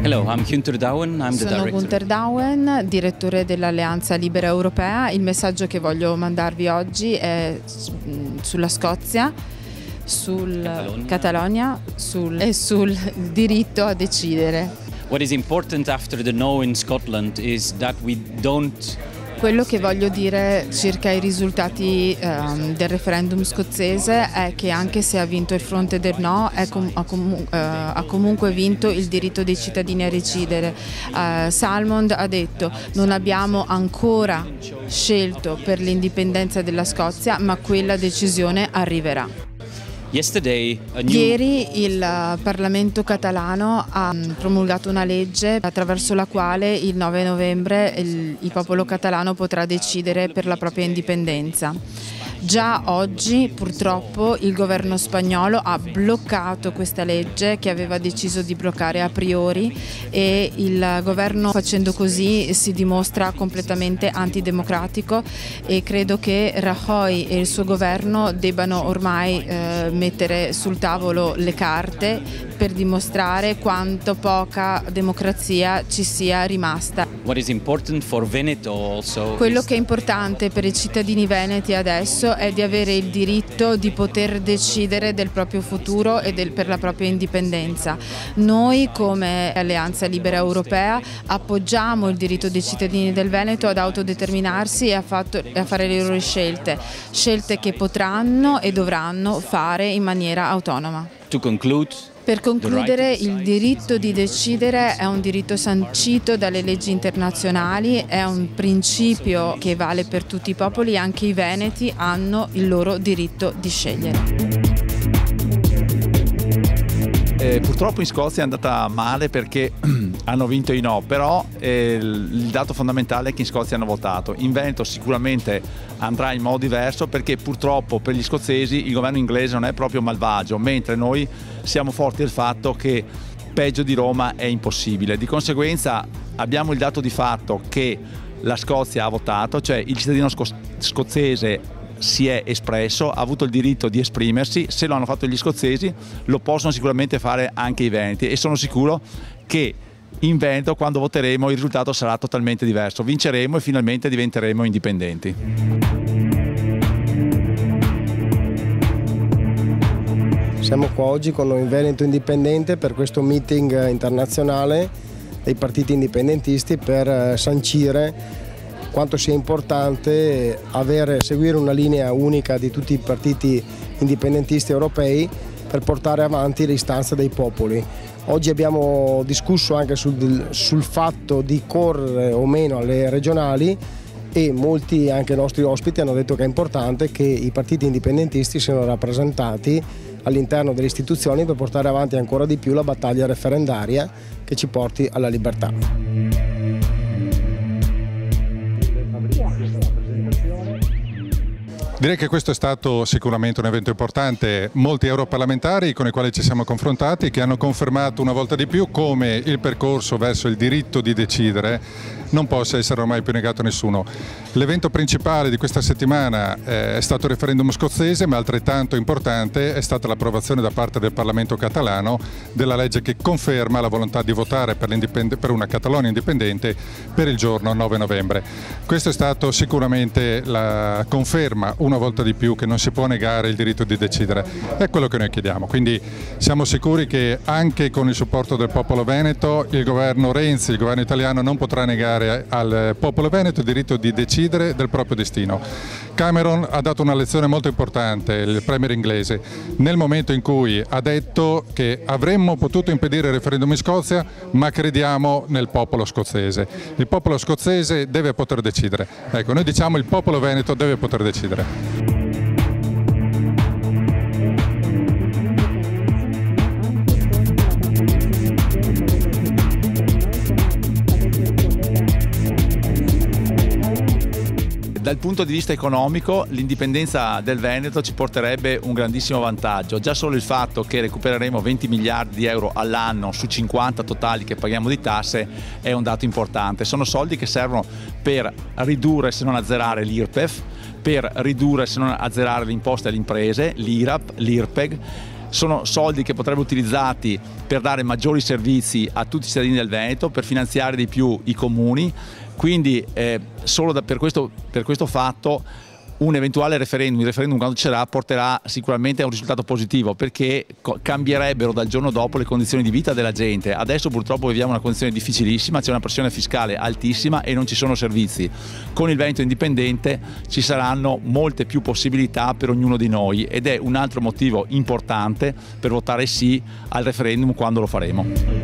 Hello, I'm Günther Douwen, I'm the Sono director. Günther Douwen, direttore dell'Alleanza Libera Europea. Il messaggio che voglio mandarvi oggi è sulla Scozia, sul Catalogna e sul diritto a decidere. What is important after the no in Scotland is that we don't. Quello che voglio dire circa i risultati del referendum scozzese è che anche se ha vinto il fronte del no, ha comunque vinto il diritto dei cittadini a decidere. Salmond ha detto: non abbiamo ancora scelto per l'indipendenza della Scozia, ma quella decisione arriverà. Ieri il Parlamento catalano ha promulgato una legge attraverso la quale il 9 novembre il popolo catalano potrà decidere per la propria indipendenza. Già oggi purtroppo il governo spagnolo ha bloccato questa legge che aveva deciso di bloccare a priori, e il governo, facendo così, si dimostra completamente antidemocratico, e credo che Rajoy e il suo governo debbano ormai mettere sul tavolo le carte per dimostrare quanto poca democrazia ci sia rimasta. Quello che è importante per i cittadini veneti adesso è di avere il diritto di poter decidere del proprio futuro e per la propria indipendenza. Noi come Alleanza Libera Europea appoggiamo il diritto dei cittadini del Veneto ad autodeterminarsi e a fare le loro scelte che potranno e dovranno fare in maniera autonoma. Per concludere, il diritto di decidere è un diritto sancito dalle leggi internazionali, è un principio che vale per tutti i popoli, anche i veneti hanno il loro diritto di scegliere. Purtroppo in Scozia è andata male perché hanno vinto i no, però il dato fondamentale è che in Scozia hanno votato. In Veneto sicuramente andrà in modo diverso, perché purtroppo per gli scozzesi il governo inglese non è proprio malvagio, mentre noi siamo forti del fatto che peggio di Roma è impossibile. Di conseguenza abbiamo il dato di fatto che la Scozia ha votato, cioè il cittadino scozzese si è espresso, ha avuto il diritto di esprimersi. Se lo hanno fatto gli scozzesi, lo possono sicuramente fare anche i veneti, e sono sicuro che in Veneto, quando voteremo, il risultato sarà totalmente diverso. Vinceremo e finalmente diventeremo indipendenti. Siamo qua oggi con il Veneto Indipendente per questo meeting internazionale dei partiti indipendentisti per sancire quanto sia importante seguire una linea unica di tutti i partiti indipendentisti europei per portare avanti le istanze dei popoli. Oggi abbiamo discusso anche sul fatto di correre o meno alle regionali, e molti anche nostri ospiti hanno detto che è importante che i partiti indipendentisti siano rappresentati all'interno delle istituzioni per portare avanti ancora di più la battaglia referendaria che ci porti alla libertà. Direi che questo è stato sicuramente un evento importante. Molti europarlamentari con i quali ci siamo confrontati, che hanno confermato una volta di più come il percorso verso il diritto di decidere non possa essere ormai più negato a nessuno. L'evento principale di questa settimana è stato il referendum scozzese, ma altrettanto importante è stata l'approvazione da parte del Parlamento catalano della legge che conferma la volontà di votare per una Catalogna indipendente per il giorno 9 novembre. Questo è stato sicuramente la conferma una volta di più che non si può negare il diritto di decidere. È quello che noi chiediamo, quindi siamo sicuri che anche con il supporto del popolo veneto il governo Renzi, il governo italiano, non potrà negare al popolo veneto il diritto di decidere del proprio destino. Cameron ha dato una lezione molto importante, il premier inglese, nel momento in cui ha detto che avremmo potuto impedire il referendum in Scozia, ma crediamo nel popolo scozzese. Il popolo scozzese deve poter decidere. Ecco, noi diciamo il popolo veneto deve poter decidere. Dal punto di vista economico, l'indipendenza del Veneto ci porterebbe un grandissimo vantaggio. Già solo il fatto che recupereremo 20 miliardi di euro all'anno su 50 totali che paghiamo di tasse è un dato importante. Sono soldi che servono per ridurre, se non azzerare, l'IRPEF, per ridurre, se non azzerare, le imposte alle imprese, l'IRAP, l'IRPEG, sono soldi che potrebbero utilizzati per dare maggiori servizi a tutti i cittadini del Veneto, per finanziare di più i comuni, quindi solo per questo fatto un eventuale referendum, il referendum quando ci sarà, porterà sicuramente a un risultato positivo, perché cambierebbero dal giorno dopo le condizioni di vita della gente. Adesso purtroppo viviamo una condizione difficilissima, c'è una pressione fiscale altissima e non ci sono servizi. Con il Veneto indipendente ci saranno molte più possibilità per ognuno di noi ed è un altro motivo importante per votare sì al referendum quando lo faremo.